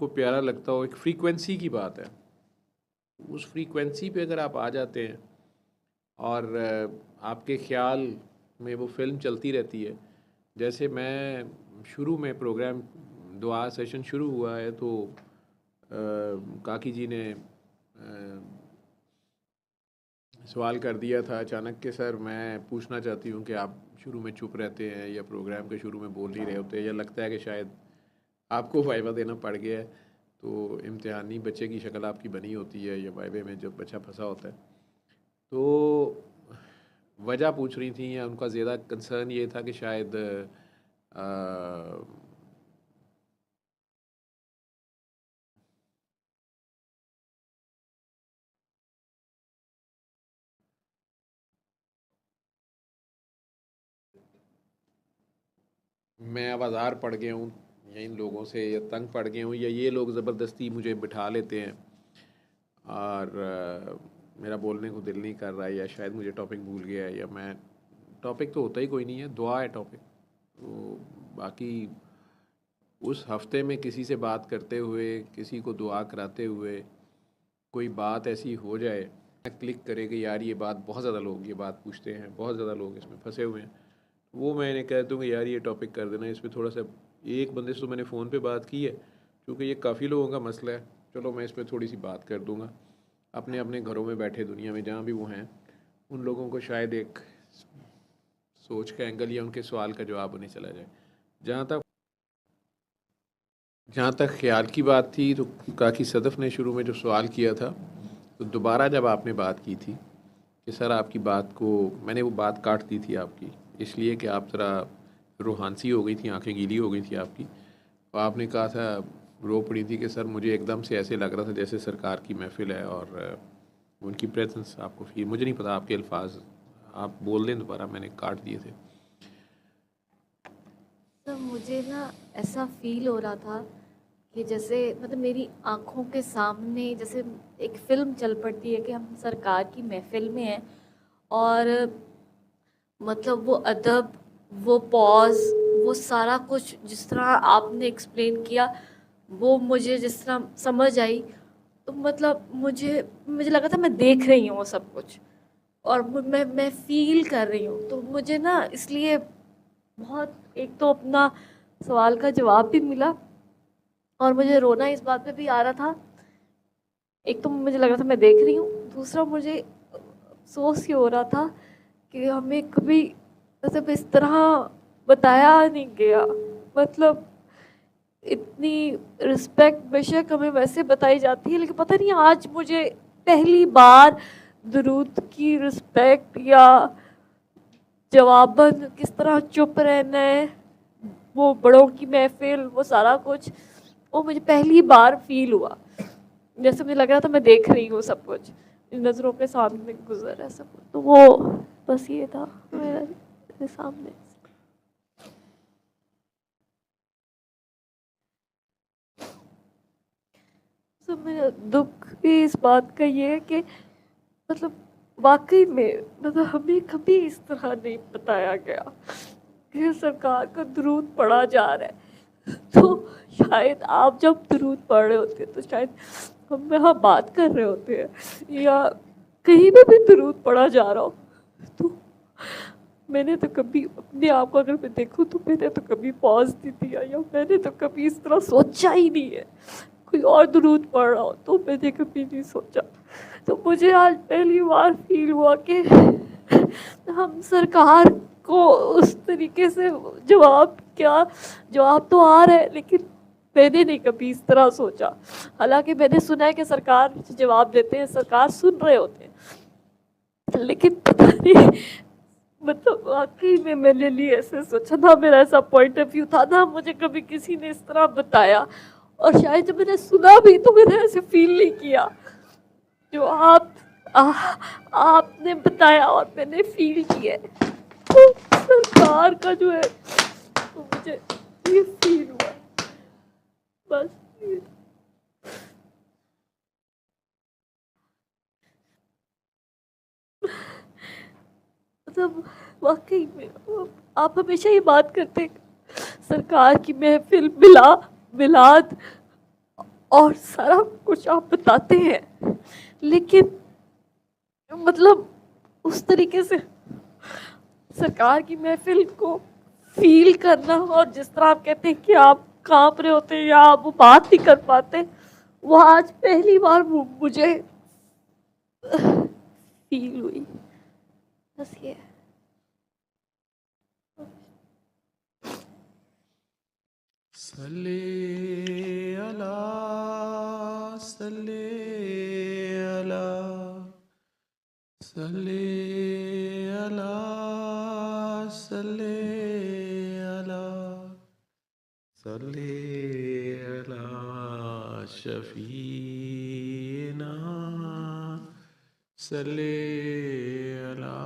आपको प्यारा लगता हो, एक फ्रीक्वेंसी की बात है। उस फ्रीक्वेंसी पे अगर आप आ जाते हैं और आपके ख्याल में वो फ़िल्म चलती रहती है। जैसे मैं शुरू में प्रोग्राम दुआ सेशन शुरू हुआ है तो काकी जी ने सवाल कर दिया था अचानक कि सर मैं पूछना चाहती हूँ कि आप शुरू में चुप रहते हैं या प्रोग्राम के शुरू में बोल नहीं रहे होते, या लगता है कि शायद आपको वाइवा देना पड़ गया है। तो इम्तिहानी बच्चे की शक्ल आपकी बनी होती है या वाइवे में जब बच्चा फंसा होता है। तो वजह पूछ रही थी, या उनका ज़्यादा कंसर्न ये था कि शायद मैं अब आज़ार पड़ गया हूँ या इन लोगों से, या तंग पड़ गया हूँ, या ये लोग ज़बरदस्ती मुझे बिठा लेते हैं और मेरा बोलने को दिल नहीं कर रहा है, या शायद मुझे टॉपिक भूल गया है, या मैं टॉपिक तो होता ही कोई नहीं है, दुआ है टॉपिक। तो बाकी उस हफ्ते में किसी से बात करते हुए, किसी को दुआ कराते हुए कोई बात ऐसी हो जाए, क्लिक करे कि यार ये बात बहुत ज़्यादा लोग ये बात पूछते हैं, बहुत ज़्यादा लोग इसमें फंसे हुए हैं, वो मैंने कह दूँ कि यार ये टॉपिक कर देना, इस पर थोड़ा सा। एक बंदे से तो मैंने फ़ोन पे बात की है, क्योंकि ये काफ़ी लोगों का मसला है, चलो मैं इस पर थोड़ी सी बात कर दूँगा। अपने अपने घरों में बैठे दुनिया में जहाँ भी वो हैं, उन लोगों को शायद एक सोच का एंगल या उनके सवाल का जवाब उन्हें चला जाए। जहाँ तक जहाँ तक ख्याल की बात थी, तो काकी सदफ़ ने शुरू में जो सवाल किया था, तो दोबारा जब आपने बात की थी कि सर आपकी बात को, मैंने वो बात काट दी थी आपकी, इसलिए कि आप ज़रा रूहानसी हो गई थी, आंखें गीली हो गई थी आपकी। तो आपने कहा था, रो पड़ी थी कि सर मुझे एकदम से ऐसे लग रहा था जैसे सरकार की महफ़िल है और उनकी प्रेजेंस आपको फील, मुझे नहीं पता आपके अल्फाज, आप बोल दें दोबारा, मैंने काट दिए थे। तो मुझे ना ऐसा फील हो रहा था कि जैसे मतलब मेरी आँखों के सामने जैसे एक फ़िल्म चल पड़ती है कि हम सरकार की महफ़िल में हैं, और मतलब वो अदब, वो पॉज़, वो सारा कुछ जिस तरह आपने एक्सप्लेन किया, वो मुझे जिस तरह समझ आई, तो मतलब मुझे मुझे लगा था मैं देख रही हूँ वो सब कुछ, और मैं फ़ील कर रही हूँ। तो मुझे ना इसलिए बहुत, एक तो अपना सवाल का जवाब भी मिला, और मुझे रोना इस बात पे भी आ रहा था। एक तो मुझे लग रहा था मैं देख रही हूँ, दूसरा मुझे अफ़सोस ये हो रहा था कि हमें कभी मतलब इस तरह बताया नहीं गया। मतलब इतनी रिस्पेक्ट बेशक हमें वैसे बताई जाती है, लेकिन पता नहीं आज मुझे पहली बार दुरूद की रिस्पेक्ट या जवाबन किस तरह चुप रहना है, वो बड़ों की महफिल, वो सारा कुछ, वो मुझे पहली बार फील हुआ। जैसे मुझे लग रहा था मैं देख रही हूँ सब कुछ, नज़रों के सामने गुजर है सब कुछ। तो वो बस ये था मेरे सामने। तो मेरा दुख भी इस बात का ये है कि मतलब वाकई में मतलब हमें कभी इस तरह नहीं बताया गया कि सरकार का दुरूद पढ़ा जा रहा है। तो शायद आप जब दुरूद पढ़ रहे होते हैं तो शायद हम यहाँ बात कर रहे होते हैं, या कहीं भी दुरूद पढ़ा जा रहा हो, तो मैंने तो कभी अपने आप को अगर मैं देखूं तो मैंने तो कभी पॉज नहीं दिया, या मैंने तो कभी इस तरह सोचा ही नहीं है। कोई और दुरूद पढ़ रहा हो तो मैंने कभी नहीं सोचा। तो मुझे आज पहली बार फील हुआ कि हम सरकार को उस तरीके से जवाब, क्या जवाब तो आ रहा है, लेकिन मैंने नहीं कभी इस तरह सोचा। हालांकि मैंने सुना है कि सरकार जवाब देते हैं, सरकार सुन रहे होते हैं, लेकिन पता नहीं मतलब वाकई में मैंने लिए ऐसे सोचा था, मेरा ऐसा पॉइंट ऑफ व्यू था ना, मुझे कभी किसी ने इस तरह बताया, और शायद जब मैंने सुना भी तो मैंने ऐसे फील नहीं किया जो आपने बताया और मैंने फील किया। तो सरकार का जो है तो मुझे ये फील हुआ, बस ये। मतलब वाकई में आप हमेशा ये बात करते हैं सरकार की महफिल, मिलाद, और सारा कुछ आप बताते हैं, लेकिन मतलब उस तरीके से सरकार की महफिल को फील करना, और जिस तरह आप कहते हैं कि आप कांप रहे होते हैं या आप वो बात नहीं कर पाते, वो आज पहली बार मुझे फील हुई। बस ये है। सल्ले अला सल्ले अला सल्ले अला सल्ले अला सल्ले अला शफीना सल्ले अला